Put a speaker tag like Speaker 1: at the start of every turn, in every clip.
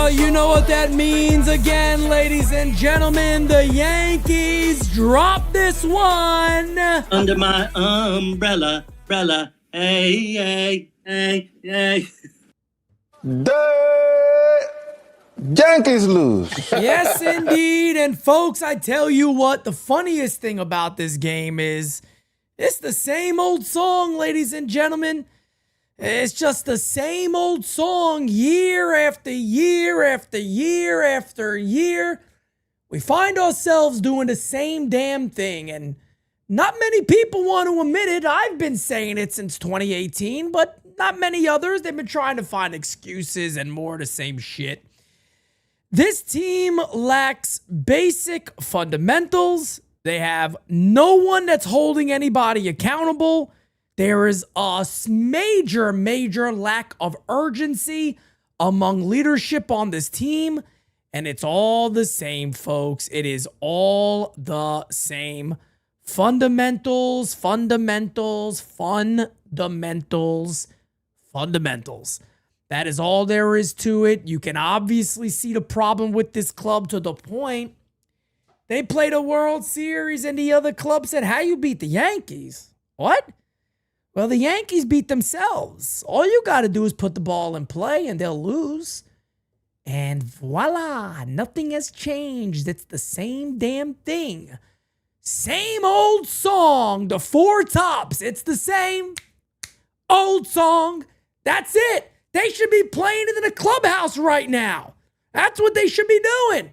Speaker 1: Well, you know what that means again, ladies and gentlemen. The Yankees drop this one.
Speaker 2: Under my umbrella, hey.
Speaker 3: The Yankees lose.
Speaker 1: Yes, indeed. And folks, I tell you what, the funniest thing about this game is it's the same old song, ladies and gentlemen. It's just the same old song year after year after year after year. We find ourselves doing the same damn thing, and not many people want to admit it. I've been saying it since 2018, but not many others. They've been trying to find excuses and more of the same shit. This team lacks basic fundamentals. They have no one that's holding anybody accountable. There is a major lack of urgency among leadership on this team. And it's all the same, folks. It is all the same. Fundamentals. That is all there is to it. You can obviously see the problem with this club to the point they played a World Series and the other club said, how you beat the Yankees? What? Well, the Yankees beat themselves. All you got to do is put the ball in play and they'll lose. And voila, nothing has changed. It's the same damn thing. Same old song, the Four Tops. It's the same old song. That's it. They should be playing it in a clubhouse right now. That's what they should be doing.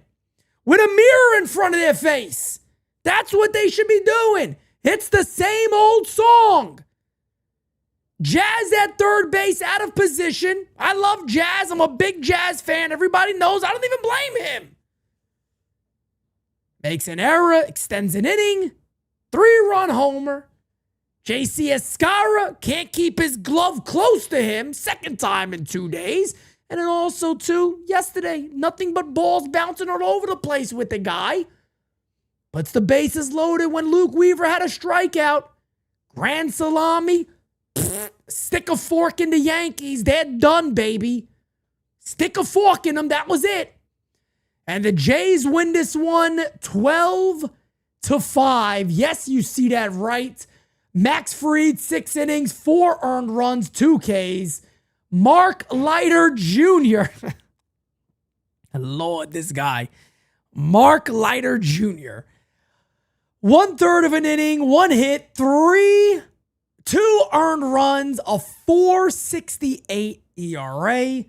Speaker 1: With a mirror in front of their face. That's what they should be doing. It's the same old song. Jazz at third base, out of position. I love Jazz. I'm a big Jazz fan. Everybody knows. I don't even blame him. Makes an error, extends an inning. 3-run homer. JC Escara can't keep his glove close to him. Second time in 2 days. And then also, too, yesterday, nothing but balls bouncing all over the place with the guy. Puts the bases loaded when Luke Weaver had a strikeout. Grand salami. Stick a fork in the Yankees. They're done, baby. Stick a fork in them. That was it. And the Jays win this one 12-5. Yes, you see that right. Max Fried, 6 innings, 4 earned runs, 2 Ks. Mark Leiter Jr. Lord, this guy. Mark Leiter Jr. 1/3 of an inning, 1 hit, 2 earned runs, a 4.68 ERA.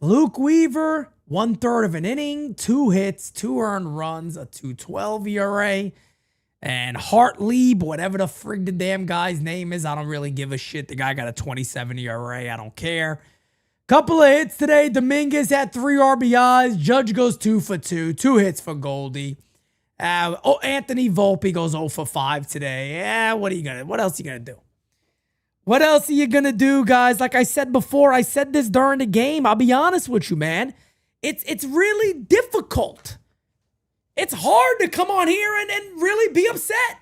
Speaker 1: Luke Weaver, 1/3 of an inning, 2 hits, 2 earned runs, a 2.12 ERA. And Hartlieb, whatever the frig the damn guy's name is, I don't really give a shit. The guy got a 27 ERA. I don't care. Couple of hits today. Dominguez had 3 RBIs. Judge goes 2 for 2. 2 hits for Goldie. Anthony Volpe goes 0 for 5 today. What else are you gonna do? What else are you going to do, guys? Like I said before, I said this during the game. I'll be honest with you, man. It's really difficult. It's hard to come on here and really be upset.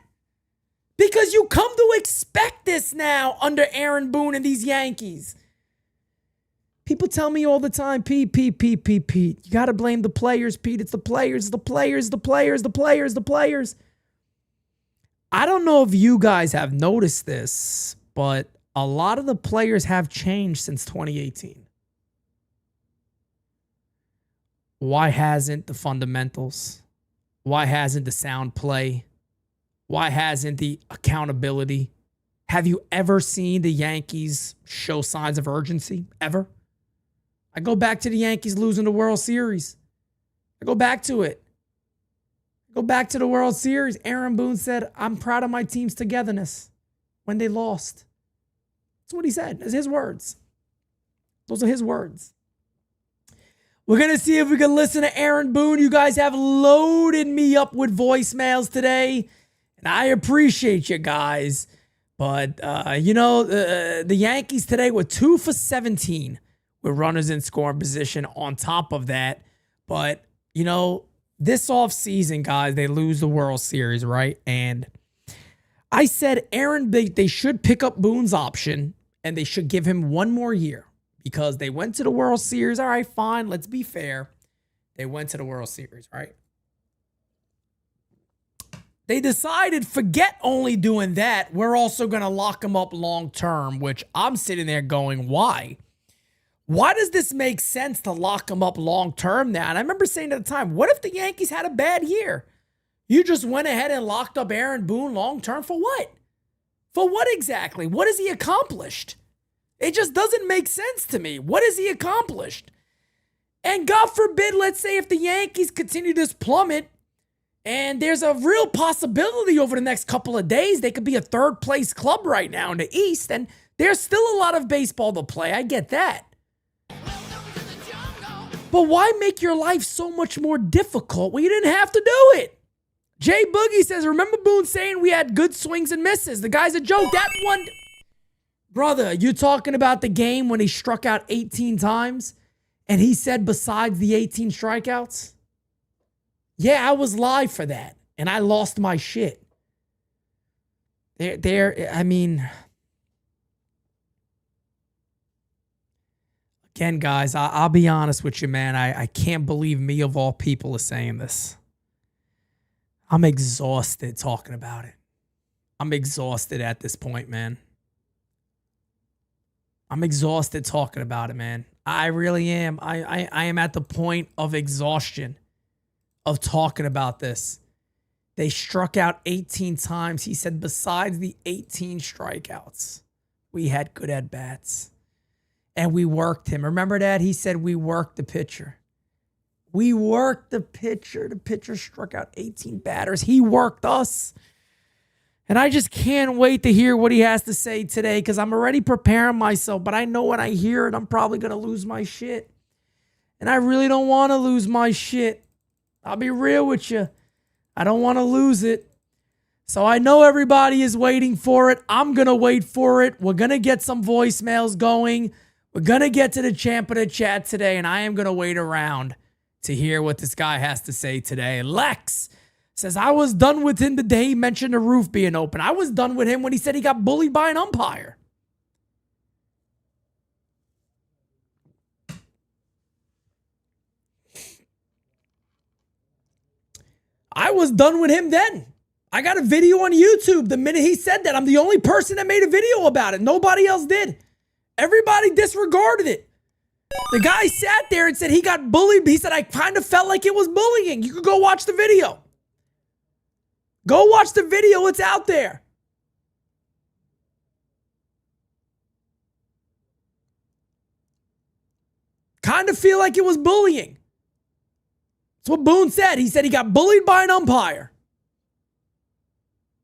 Speaker 1: Because you come to expect this now under Aaron Boone and these Yankees. People tell me all the time, Pete. You got to blame the players, Pete. It's the players. I don't know if you guys have noticed this, but a lot of the players have changed since 2018. Why hasn't the fundamentals? Why hasn't the sound play? Why hasn't the accountability? Have you ever seen the Yankees show signs of urgency? Ever? I go back to the Yankees losing the World Series. I go back to it. Go back to the World Series. Aaron Boone said, I'm proud of my team's togetherness when they lost. That's what he said. That's his words. Those are his words. We're going to see if we can listen to Aaron Boone. You guys have loaded me up with voicemails today, and I appreciate you guys. But, the Yankees today were 2 for 17 with runners in scoring position on top of that. But, this offseason, guys, they lose the World Series, right? And I said, they should pick up Boone's option, and they should give him one more year. Because they went to the World Series. All right, fine. Let's be fair. They went to the World Series, right? They decided, forget only doing that, we're also going to lock him up long term, which I'm sitting there going, why? Why does this make sense to lock him up long term now? And I remember saying at the time, what if the Yankees had a bad year? You just went ahead and locked up Aaron Boone long term for what? For what exactly? What has he accomplished? It just doesn't make sense to me. What has he accomplished? And God forbid, let's say if the Yankees continue this plummet, and there's a real possibility over the next couple of days, they could be a third place club right now in the East, and there's still a lot of baseball to play. I get that. But why make your life so much more difficult when you didn't have to do it? Jay Boogie says, remember Boone saying we had good swings and misses? The guy's a joke. That one, brother, you talking about the game when he struck out 18 times and he said besides the 18 strikeouts? Yeah, I was live for that and I lost my shit. I mean, again, guys, I'll be honest with you, man. I can't believe me of all people is saying this. I'm exhausted talking about it. I'm exhausted at this point, man. I'm exhausted talking about it, man. I really am. I am at the point of exhaustion of talking about this. They struck out 18 times. He said besides the 18 strikeouts, we had good at-bats. And we worked him. Remember that? He said we worked the pitcher. We worked the pitcher. The pitcher struck out 18 batters. He worked us. And I just can't wait to hear what he has to say today because I'm already preparing myself. But I know when I hear it, I'm probably going to lose my shit. And I really don't want to lose my shit. I'll be real with you. I don't want to lose it. So I know everybody is waiting for it. I'm going to wait for it. We're going to get some voicemails going. We're going to get to the champ of the chat today, and I am going to wait around to hear what this guy has to say today. Lex says, I was done with him the day he mentioned the roof being open. I was done with him when he said he got bullied by an umpire. I was done with him then. I got a video on YouTube the minute he said that. I'm the only person that made a video about it. Nobody else did. Everybody disregarded it. The guy sat there and said he got bullied. He said, I kind of felt like it was bullying. You could go watch the video. Go watch the video. It's out there. Kind of feel like it was bullying. That's what Boone said. He said he got bullied by an umpire.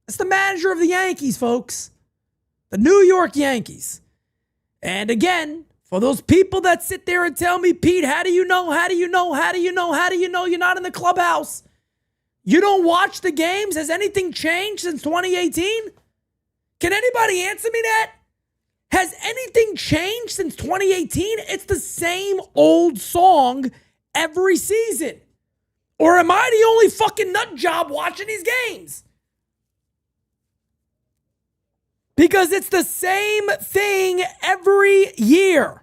Speaker 1: That's the manager of the Yankees, folks. The New York Yankees. And again, for those people that sit there and tell me, Pete, how do you know? How do you know? How do you know? How do you know you're not in the clubhouse? You don't watch the games? Has anything changed since 2018? Can anybody answer me that? Has anything changed since 2018? It's the same old song every season. Or am I the only fucking nut job watching these games? Because it's the same thing every year.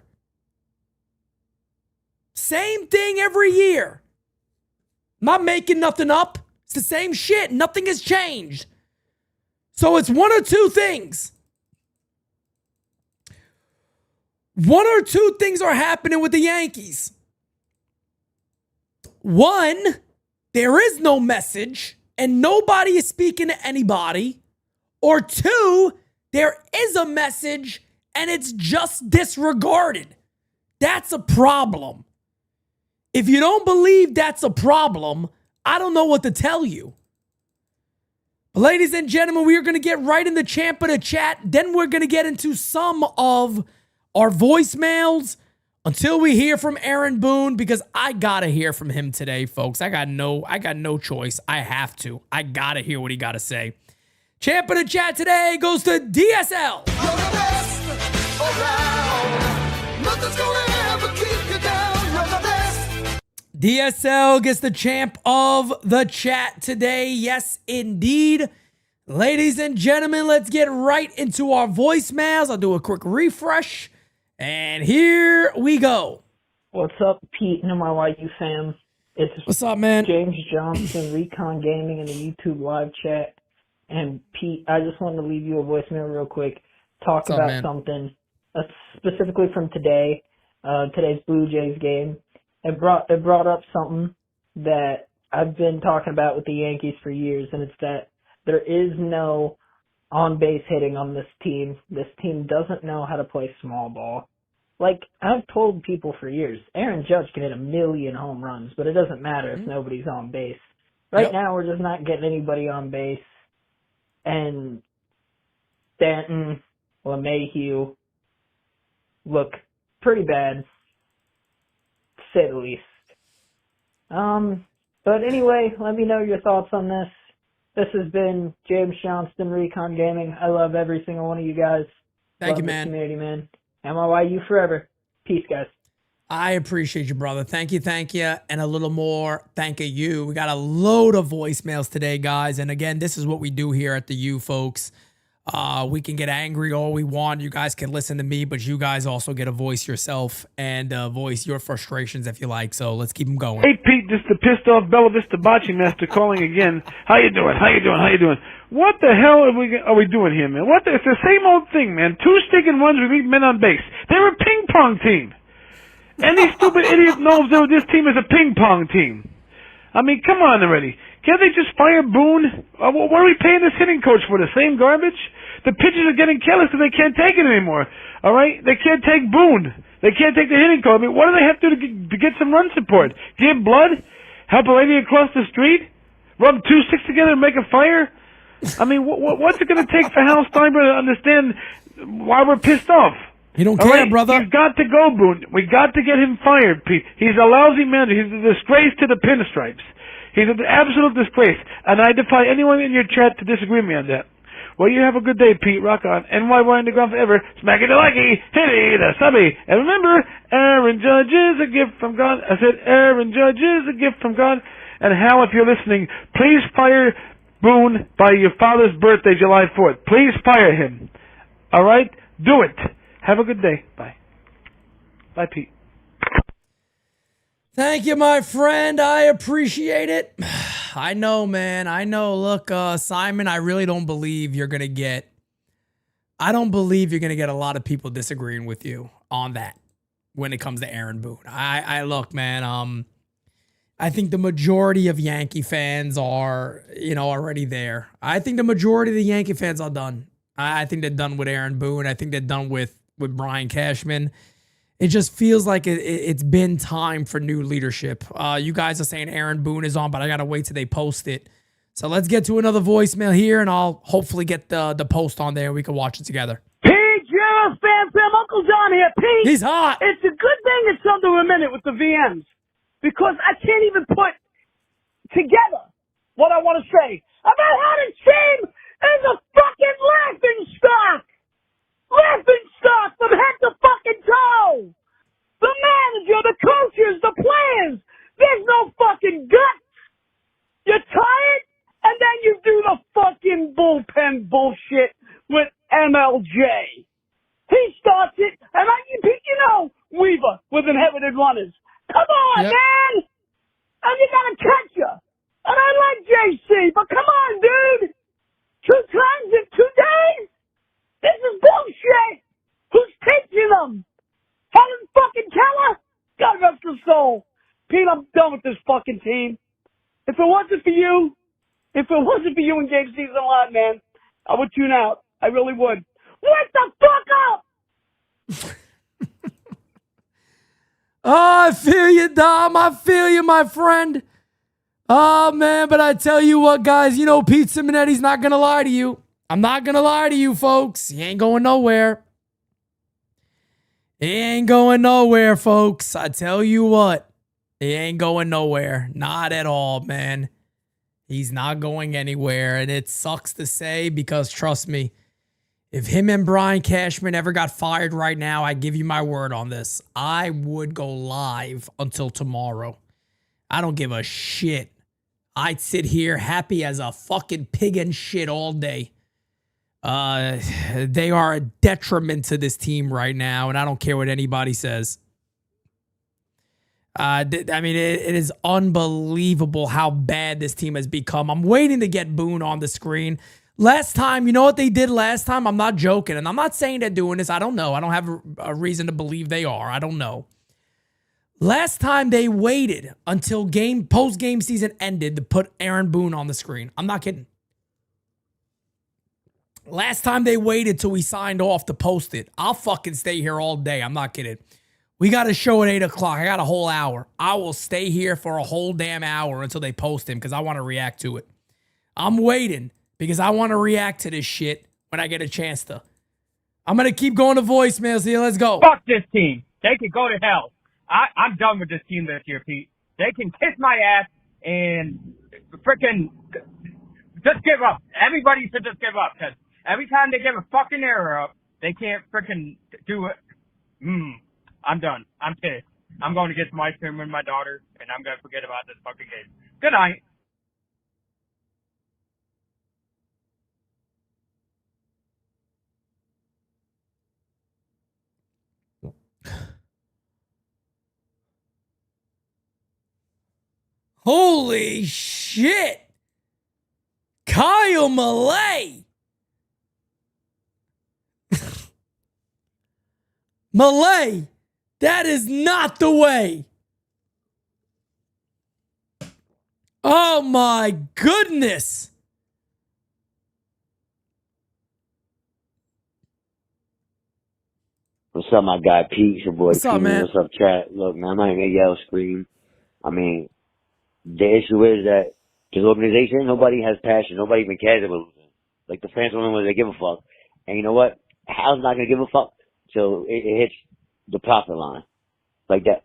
Speaker 1: Same thing every year. I'm not making nothing up. It's the same shit. Nothing has changed. So it's one or two things. One or two things are happening with the Yankees. One, there is no message and nobody is speaking to anybody. Or two, there is a message and it's just disregarded. That's a problem. If you don't believe that's a problem, I don't know what to tell you. But ladies and gentlemen, we are going to get right in the champ of the chat. Then we're going to get into some of our voicemails until we hear from Aaron Boone, because I got to hear from him today, folks. I got no choice. I have to. I got to hear what he got to say. Champ of the chat today goes to DSL.
Speaker 4: You're the best around. Nothing's gonna ever keep you down. You're the best.
Speaker 1: DSL gets the champ of the chat today. Yes, indeed. Ladies and gentlemen, let's get right into our voicemails. I'll do a quick refresh. And here we go.
Speaker 5: What's up, Pete and MRYU fam? It's
Speaker 1: What's up, man?
Speaker 5: James Johnson, Recon Gaming in the YouTube live chat. And Pete, I just wanted to leave you a voicemail real quick. Talk
Speaker 1: What's up,
Speaker 5: about
Speaker 1: man?
Speaker 5: something specifically from today, today's Blue Jays game. It brought up something that I've been talking about with the Yankees for years, and it's that there is no on-base hitting on this team. This team doesn't know how to play small ball. Like, I've told people for years, Aaron Judge can hit 1,000,000 home runs, but it doesn't matter if nobody's on base. Right now, we're just not getting anybody on base. And Stanton, LeMahieu look pretty bad, to say the least. But anyway, let me know your thoughts on this. This has been James Johnston, Recon Gaming. I love every single one of you guys.
Speaker 1: Thank you,
Speaker 5: Love this
Speaker 1: man.
Speaker 5: community, man. MIYU forever. Peace, guys.
Speaker 1: I appreciate you, brother. Thank you. And a little more thank you. We got a load of voicemails today, guys. And again, this is what we do here at the U, folks. We can get angry all we want. You guys can listen to me, but you guys also get to voice yourself and voice your frustrations if you like. So let's keep them going.
Speaker 6: Hey, Pete, this is the pissed off Bella Vista Bocce Master calling again. How you doing? What the hell are we doing here, man? It's the same old thing, man. 2 stinking runs, we leave men on base. They're a ping pong team. Any stupid idiot knows that this team is a ping pong team. I mean, come on already. Can't they just fire Boone? What are we paying this hitting coach for? The same garbage? The pitchers are getting careless because they can't take it anymore. All right? They can't take Boone. They can't take the hitting coach. I mean, what do they have to do to get some run support? Give blood? Help a lady across the street? Rub 2 sticks together and make a fire? I mean, what's it going to take for Hal Steinbrenner to understand why we're pissed off?
Speaker 1: You don't care, brother.
Speaker 6: He's got to go, Boone. We got to get him fired, Pete. He's a lousy manager. He's a disgrace to the pinstripes. He's an absolute disgrace. And I defy anyone in your chat to disagree with me on that. Well, you have a good day, Pete. Rock on. NY Underground forever. Smack it the likey. Hitty the subby. And remember, Aaron Judge is a gift from God. I said, Aaron Judge is a gift from God. And Hal, if you're listening, please fire Boone by your father's birthday, July 4th. Please fire him. All right? Do it. Have a good day. Bye. Bye, Pete.
Speaker 1: Thank you, my friend. I appreciate it. I know, man. I know. Look, Simon, I really don't believe you're going to get a lot of people disagreeing with you on that when it comes to Aaron Boone. I look, man, I think the majority of Yankee fans are, already there. I think the majority of the Yankee fans are done. I think they're done with Aaron Boone. I think they're done with Brian Cashman. It just feels like it's been time for new leadership. You guys are saying Aaron Boone is on, but I got to wait till they post it. So let's get to another voicemail here, and I'll hopefully get the post on there and we can watch it together.
Speaker 7: Pete, yeah, fam, Uncle John here. Pete,
Speaker 1: He's hot.
Speaker 7: It's a good thing it's under a minute with the VMs because I can't even put together what I want to say about how the team is a fucking laughing stock. Laughing stock from head to fucking toe. The manager, the coaches, the players. There's no fucking guts. You're tired, and then you do the fucking bullpen bullshit with MLJ. He starts it, and Weaver with inherited runners. Come on, man! And you got a catcher. And I like JC, but come on, dude! 2 times in 2 days? This is bullshit! Who's teaching them? Helen fucking Keller? God rest her soul. Pete, I'm done with this fucking team. If it wasn't for you in Game Season Live, man, I would tune out. I really would. Wake the fuck up!
Speaker 1: Oh, I feel you, Dom. I feel you, my friend. Oh, man, but I tell you what, guys, Pete Simonetti's not going to lie to you. I'm not going to lie to you, folks. He ain't going nowhere. He ain't going nowhere, folks. I tell you what, he ain't going nowhere. Not at all, man. He's not going anywhere, and it sucks to say because, trust me, if him and Brian Cashman ever got fired right now, I give you my word on this. I would go live until tomorrow. I don't give a shit. I'd sit here happy as a fucking pig and shit all day. They are a detriment to this team right now, and I don't care what anybody says. I mean, it is unbelievable how bad this team has become. I'm waiting to get Boone on the screen. Last time, you know what they did last time? I'm not joking, and I'm not saying they're doing this. I don't know. I don't have a reason to believe they are. I don't know. Last time they waited until post-game season ended to put Aaron Boone on the screen. I'm not kidding. Last time they waited till we signed off to post it. I'll fucking stay here all day. I'm not kidding. We got a show at 8 o'clock. I got a whole hour. I will stay here for a whole damn hour until they post him because I want to react to it. I'm waiting because I want to react to this shit when I get a chance to. I'm going to keep going to voicemails here. Let's go.
Speaker 8: Fuck this team. They can go to hell. I'm done with this team this year, Pete. They can kiss my ass and freaking just give up. Everybody should just give up because every time they give a fucking error up, they can't freaking do it. I'm done. I'm pissed. I'm going to get some ice cream with my daughter, and I'm going to forget about this fucking game. Good night.
Speaker 1: Holy shit. Kyle Malay. Malay, that is not the way. Oh my goodness.
Speaker 9: What's up, my guy Pete? It's your boy
Speaker 1: What's up,
Speaker 9: Pete.
Speaker 1: man?
Speaker 9: What's up, chat? Look, man, I'm not even gonna yell, scream. I mean, the issue is that this organization, nobody has passion. Nobody even cares about losing. Like, the fans don't know whether they give a fuck. And you know what? Hal's not gonna give a fuck till it hits the profit line. Like that.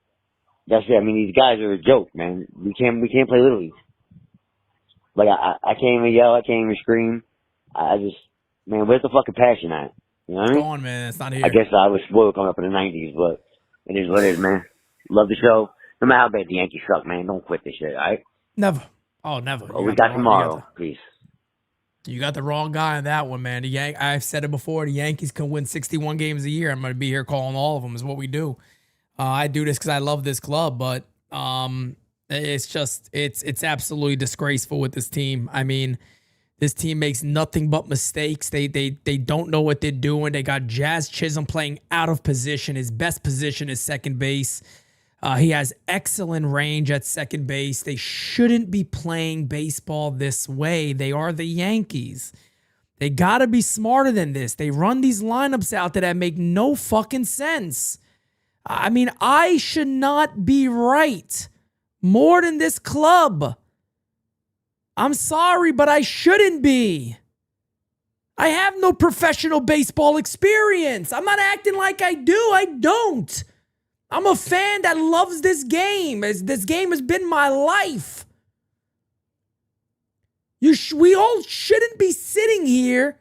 Speaker 9: That's it. I mean, these guys are a joke, man. We can't play Little League. Like, I can't even yell. I can't even scream. I just, man, where's the fucking passion at? You know what I mean?
Speaker 1: Go on, man. It's not here.
Speaker 9: I guess I was spoiled coming up in the 90s, but it is what it is, man. Love the show. No matter how bad the Yankees suck, man, don't quit this shit, all right?
Speaker 1: Never. Oh, never.
Speaker 9: Oh, we got tomorrow. Peace.
Speaker 1: You got the wrong guy on that one, man. I've said it before. The Yankees can win 61 games a year. I'm going to be here calling all of them is what we do. I do this because I love this club, but it's just, it's absolutely disgraceful with this team. I mean, this team makes nothing but mistakes. They don't know what they're doing. They got Jazz Chisholm playing out of position. His best position is second base. He has excellent range at second base. They shouldn't be playing baseball this way. They are the Yankees. They got to be smarter than this. They run these lineups out there that make no fucking sense. I mean, I should not be right more than this club. I'm sorry, but I shouldn't be. I have no professional baseball experience. I'm not acting like I do. I don't. I'm a fan that loves this game. This game has been my life. We all shouldn't be sitting here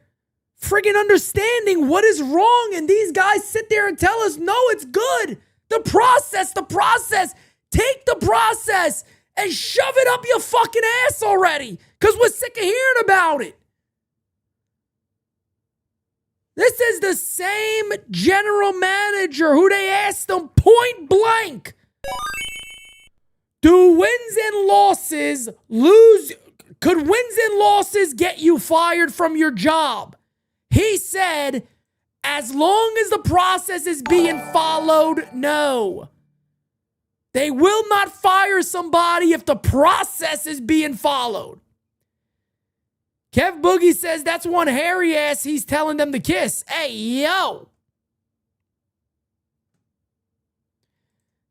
Speaker 1: friggin' understanding what is wrong, and these guys sit there and tell us, no, it's good. The process. Take the process and shove it up your fucking ass already, because we're sick of hearing about it. This is the same general manager who they asked them point blank, could wins and losses get you fired from your job? He said, as long as the process is being followed, no. They will not fire somebody if the process is being followed. Kev Boogie says that's one hairy ass he's telling them to kiss. Hey, yo.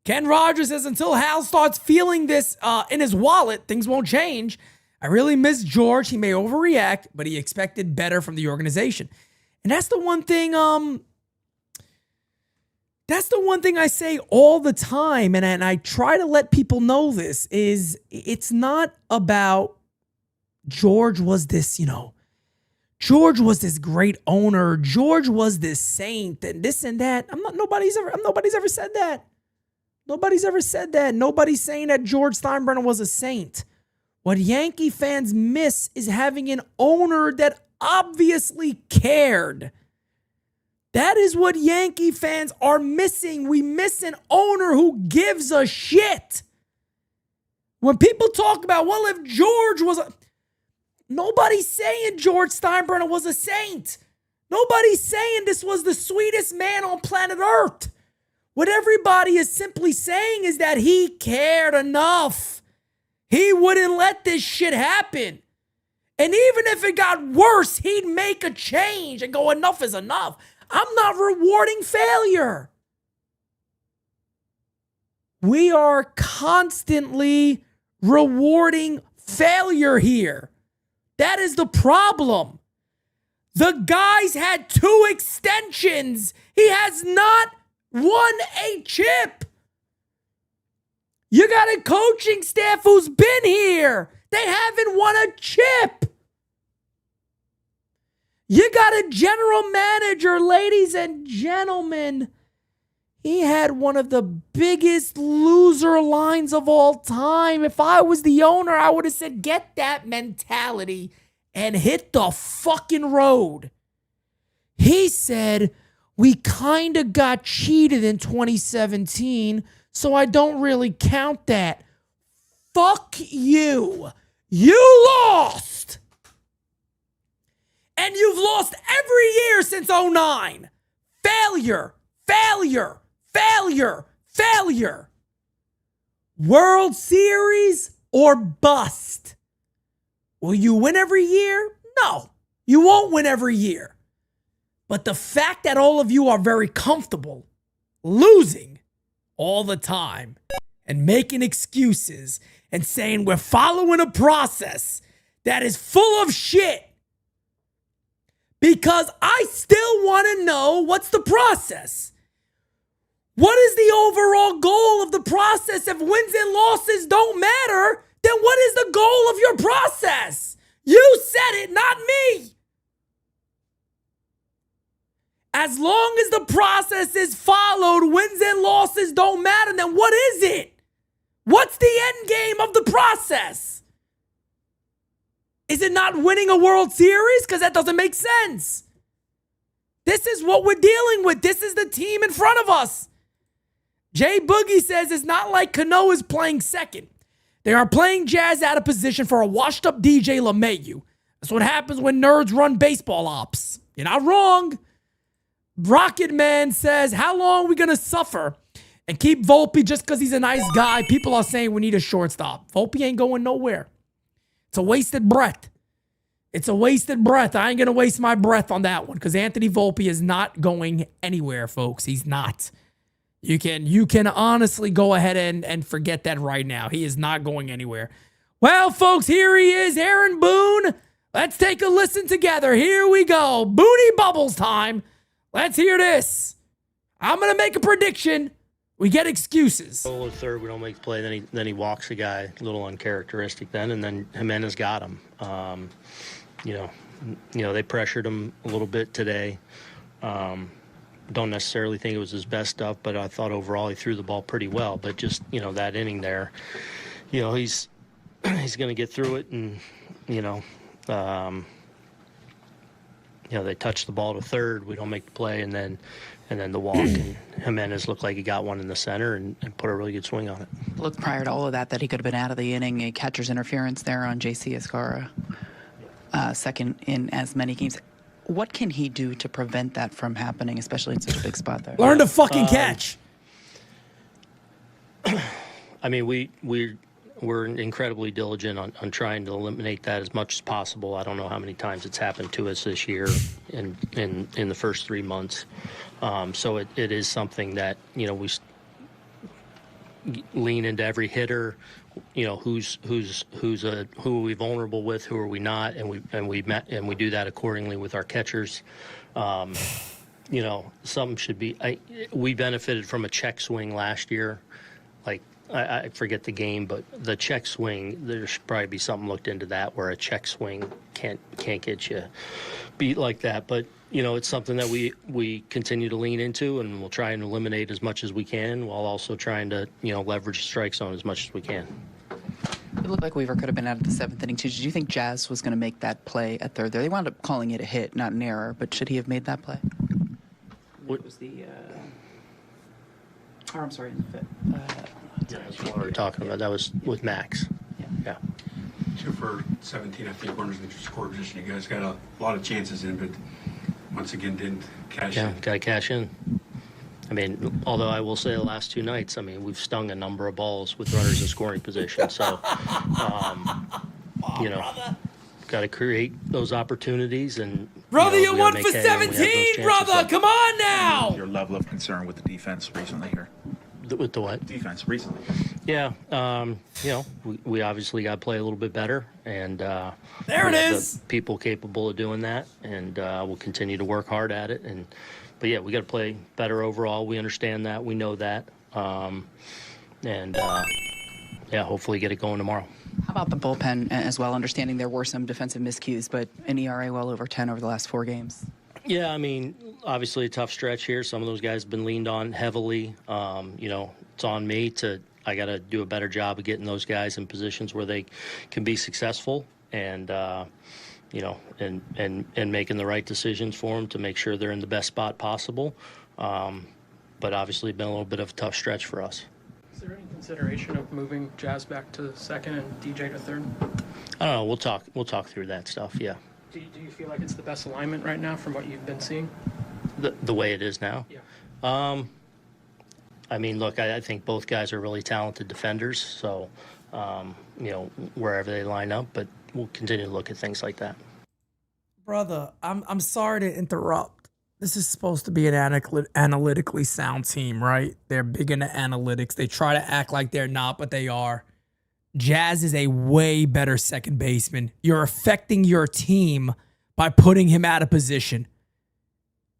Speaker 1: Ken Rogers says until Hal starts feeling this in his wallet, things won't change. I really miss George. He may overreact, but he expected better from the organization. And that's the one thing, I say all the time, and I try to let people know this, is it's not about George was this, George was this great owner. George was this saint and this and that. Nobody's ever said that. Nobody's ever said that. Nobody's saying that George Steinbrenner was a saint. What Yankee fans miss is having an owner that obviously cared. That is what Yankee fans are missing. We miss an owner who gives a shit. When people talk about, well, if George was a... Nobody's saying George Steinbrenner was a saint. Nobody's saying this was the sweetest man on planet Earth. What everybody is simply saying is that he cared enough. He wouldn't let this shit happen. And even if it got worse, he'd make a change and go, enough is enough. I'm not rewarding failure. We are constantly rewarding failure here. That is the problem. The guy's had 2 extensions. He has not won a chip. You got a coaching staff who's been here. They haven't won a chip. You got a general manager, ladies and gentlemen. He had one of the biggest loser lines of all time. If I was the owner, I would have said, get that mentality and hit the fucking road. He said, we kind of got cheated in 2017, so I don't really count that. Fuck you. You lost. And you've lost every year since 2009. Failure, failure, failure, failure. World Series or bust. Will you win every year? No, you won't win every year. But the fact that all of you are very comfortable losing all the time and making excuses and saying we're following a process that is full of shit, because I still want to know what's the process. What is the overall goal of the process? If wins and losses don't matter, then what is the goal of your process? You said it, not me. As long as the process is followed, wins and losses don't matter, then what is it? What's the end game of the process? Is it not winning a World Series? Because that doesn't make sense. This is what we're dealing with. This is the team in front of us. Jay Boogie says it's not like Cano is playing second. They are playing Jazz out of position for a washed-up DJ LeMahieu. That's what happens when nerds run baseball ops. You're not wrong. Rocket Man says, how long are we going to suffer and keep Volpe just because he's a nice guy? People are saying we need a shortstop. Volpe ain't going nowhere. It's a wasted breath. It's a wasted breath. I ain't going to waste my breath on that one because Anthony Volpe is not going anywhere, folks. He's not. You can honestly go ahead and forget that right now. He is not going anywhere. Well, folks, here he is, Aaron Boone. Let's take a listen together. Here we go. Booney Bubbles time. Let's hear this. I'm going to make a prediction. We get excuses.
Speaker 10: Goal of third, we don't make the play. Then he walks the guy, a little uncharacteristic then, and then Jimenez got him. They pressured him a little bit today. Don't necessarily think it was his best stuff, but I thought overall he threw the ball pretty well. But just, that inning there, he's going to get through it, and, they touch the ball to third. We don't make the play, and then the walk. And Jimenez looked like he got one in the center and put a really good swing on it.
Speaker 11: Looked prior to all of that he could have been out of the inning. A catcher's interference there on J.C. Escara, second in as many games. What can he do to prevent that from happening, especially in such a big spot there?
Speaker 1: Learn to fucking catch.
Speaker 10: I mean, we're incredibly diligent on trying to eliminate that as much as possible. I don't know how many times it's happened to us this year in the first 3 months. So it is something that, we lean into every hitter, who are we vulnerable with, who are we not, and we do that accordingly with our catchers. Something should be. We benefited from a check swing last year, like. I forget the game, but the check swing, there should probably be something looked into that where a check swing can't get you beat like that. But, it's something that we continue to lean into, and we'll try and eliminate as much as we can while also trying to, leverage the strike zone as much as we can.
Speaker 11: It looked like Weaver could have been out of the seventh inning, too. Did you think Jazz was going to make that play at third there? They wound up calling it a hit, not an error, but should he have made that play? It was the. I'm sorry.
Speaker 10: That's what we were talking about. That was with Max. Yeah.
Speaker 12: 2 for 17, I think, runners in the score position. You guys got a lot of chances in, but once again didn't cash in.
Speaker 10: Yeah, got to cash in. I mean, although I will say the last 2 nights, I mean, we've stung a number of balls with runners in scoring position. So, you know, got to create those opportunities. And
Speaker 1: Brother,
Speaker 10: you know,
Speaker 1: you
Speaker 10: we gotta
Speaker 1: won
Speaker 10: make
Speaker 1: for
Speaker 10: hay when we have those
Speaker 1: 17,
Speaker 10: chances.
Speaker 1: brother. Come on now.
Speaker 13: Your level of concern with the defense recently here.
Speaker 10: With the what?
Speaker 13: Defense recently.
Speaker 10: Yeah, you know, we obviously got to play a little bit better, and
Speaker 1: there it is.
Speaker 10: The people capable of doing that, and we'll continue to work hard at it. But yeah, we got to play better overall. We understand that, we know that, yeah, hopefully get it going tomorrow.
Speaker 11: How about the bullpen as well? Understanding there were some defensive miscues, but an ERA well over 10 over the last 4 games.
Speaker 10: Yeah, I mean, obviously a tough stretch here. Some of those guys have been leaned on heavily. You know, it's on me I got to do a better job of getting those guys in positions where they can be successful and, you know, and making the right decisions for them to make sure they're in the best spot possible. But obviously been a little bit of a tough stretch for us.
Speaker 14: Is there any consideration of moving Jazz back to second and DJ to third?
Speaker 10: I don't know. We'll talk through that stuff. Yeah.
Speaker 14: Do you feel like it's the best alignment right now from what you've been seeing?
Speaker 10: The way it is now?
Speaker 14: Yeah.
Speaker 10: I mean, look, I think both guys are really talented defenders, so, you know, wherever they line up, but we'll continue to look at things like that.
Speaker 1: Brother, I'm sorry to interrupt. This is supposed to be an analytically sound team, right? They're big into analytics. They try to act like they're not, but they are. Jazz is a way better second baseman. You're affecting your team by putting him out of position.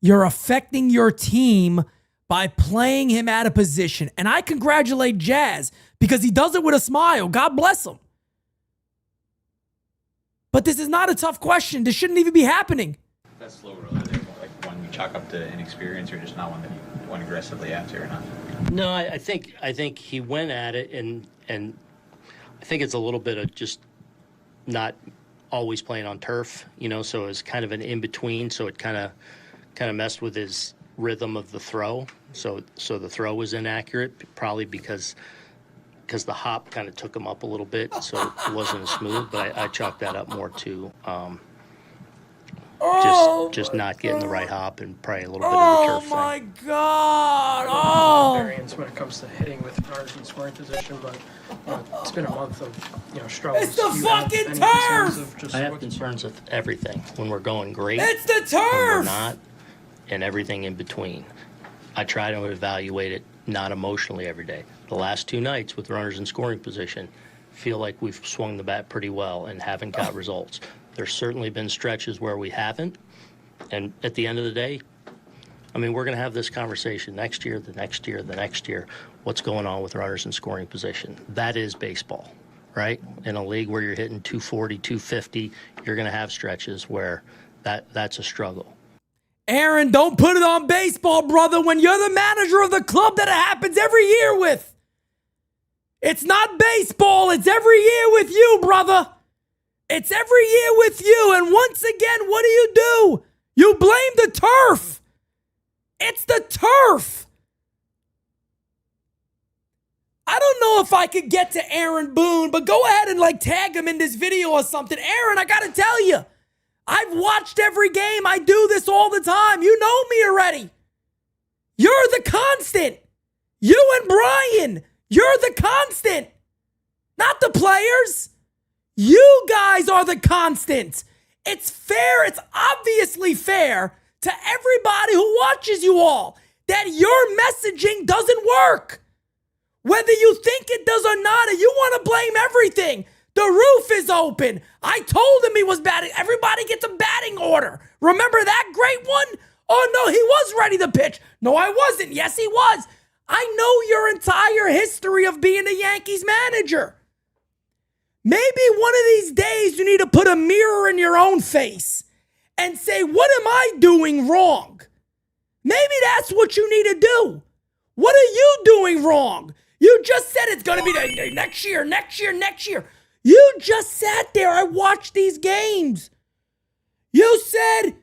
Speaker 1: You're affecting your team by playing him out of position. And I congratulate Jazz because he does it with a smile. God bless him. But this is not a tough question. This shouldn't even be happening.
Speaker 15: That's slow roller there, like one you chalk up to inexperience or just not one that you went aggressively after or not?
Speaker 10: No, I think he went at it and I think it's a little bit of just not always playing on turf, you know, so it's kind of an in-between, so it kind of messed with his rhythm of the throw. So the throw was inaccurate, probably because the hop kind of took him up a little bit, so it wasn't as smooth, but I chalked that up more to just not getting the right hop and probably a little bit of the turf thing.
Speaker 1: Oh my God!
Speaker 14: Variance when it comes to hitting with runners in scoring position, but it's been a month of struggles.
Speaker 1: It's the
Speaker 14: Do you have
Speaker 1: fucking
Speaker 14: any
Speaker 1: turf!
Speaker 14: concerns of just
Speaker 10: I have concerns with everything. When we're going great,
Speaker 1: It's the
Speaker 10: when we're
Speaker 1: turf!
Speaker 10: not, and everything in between. I try to evaluate it not emotionally every day. The last 2 nights with runners in scoring position, feel like we've swung the bat pretty well and haven't got results. There's certainly been stretches where we haven't, and at the end of the day, I mean, we're going to have this conversation next year, the next year, the next year. What's going on with runners in scoring position? That is baseball, right? In a league where you're hitting 240, 250, you're going to have stretches where that's a struggle.
Speaker 1: Aaron, don't put it on baseball, brother, when you're the manager of the club that it happens every year with. It's not baseball. It's every year with you, brother. It's every year with you. And once again, what do? You blame the turf. It's the turf. I don't know if I could get to Aaron Boone, but go ahead and tag him in this video or something. Aaron, I got to tell you, I've watched every game. I do this all the time. You know me already. You're the constant. You and Brian, you're the constant. Not the players. You guys are the constant. It's fair. It's obviously fair to everybody who watches you all that your messaging doesn't work. Whether you think it does or not, and you want to blame everything. The roof is open. I told him he was batting. Everybody gets a batting order. Remember that great one? Oh, no, he was ready to pitch. No, I wasn't. Yes, he was. I know your entire history of being a Yankees manager. Maybe one of these days you need to put a mirror in your own face and say, what am I doing wrong? Maybe that's what you need to do. What are you doing wrong? You just said it's going to be the next year. You just sat there. I watched these games. You said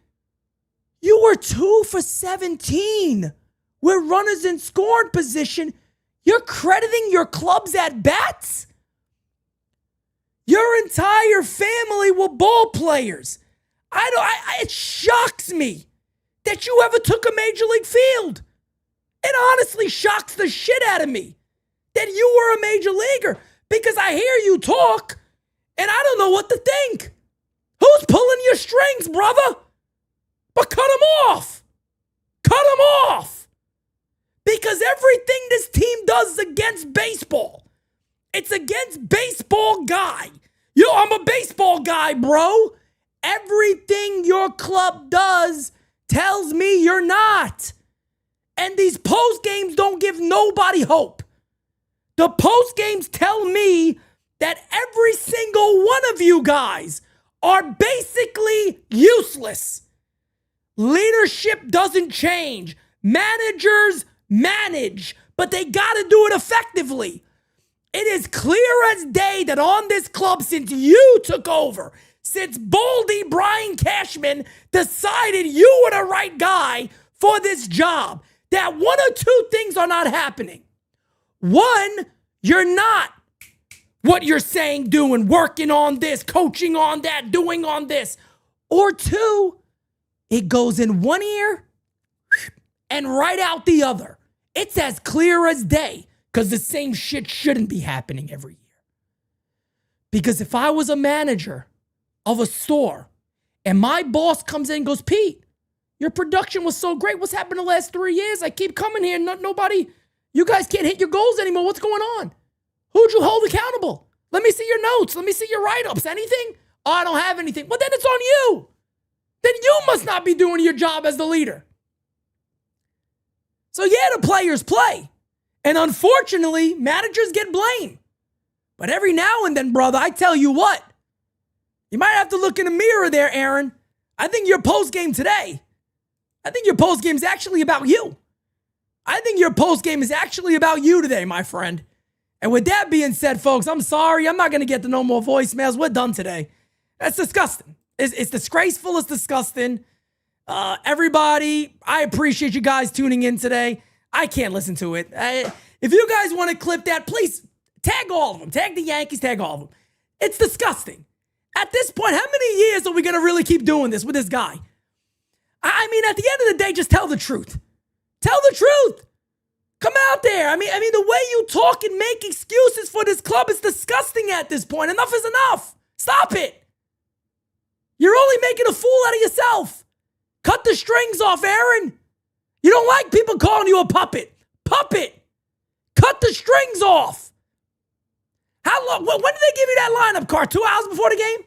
Speaker 1: You were 2 for 17 with runners in scoring position. You're crediting your club's at-bats? Your entire family were ball players. It shocks me that you ever took a major league field. It honestly shocks the shit out of me that you were a major leaguer, because I hear you talk and I don't know what to think. Who's pulling your strings, brother? But cut them off. Cut them off. Because everything this team does is against baseball. It's against baseball guy. I'm a baseball guy, bro. Everything your club does tells me you're not. And these post games don't give nobody hope. The post games tell me that every single one of you guys are basically useless. Leadership doesn't change. Managers manage, but they got to do it effectively. It is clear as day that on this club, since you took over, since Baldy Brian Cashman decided you were the right guy for this job, that one or two things are not happening. One, you're not what you're saying, doing, working on this, coaching on that, doing on this. Or two, it goes in one ear and right out the other. It's as clear as day, because the same shit shouldn't be happening every year. Because if I was a manager of a store and my boss comes in and goes, Pete, your production was so great. What's happened the last 3 years? I keep coming here. Nobody, you guys can't hit your goals anymore. What's going on? Who'd you hold accountable? Let me see your notes. Let me see your write-ups. Anything? Oh, I don't have anything. Well, then it's on you. Then you must not be doing your job as the leader. So yeah, the players play. And unfortunately, managers get blamed. But every now and then, brother, I tell you what, you might have to look in the mirror there, Aaron. I think your post-game today, I think your post-game is actually about you. I think your post-game is actually about you today, my friend. And with that being said, folks, I'm sorry. I'm not going to get to no more voicemails. We're done today. That's disgusting. It's disgraceful. It's disgusting. Everybody, I appreciate you guys tuning in today. I can't listen to it. If you guys want to clip that, please tag all of them. Tag the Yankees, tag all of them. It's disgusting. At this point, how many years are we going to really keep doing this with this guy? I mean, at the end of the day, just tell the truth. Tell the truth. Come out there. I mean, the way you talk and make excuses for this club is disgusting at this point. Enough is enough. Stop it. You're only making a fool out of yourself. Cut the strings off, Aaron. You don't like people calling you a puppet. Puppet. Cut the strings off. How long? When did they give you that lineup card? 2 hours before the game?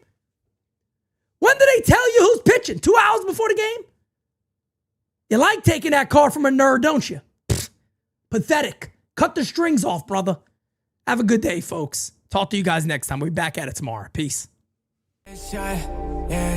Speaker 1: When did they tell you who's pitching? 2 hours before the game? You like taking that card from a nerd, don't you? Pfft, pathetic. Cut the strings off, brother. Have a good day, folks. Talk to you guys next time. We'll be back at it tomorrow. Peace.
Speaker 4: Yeah,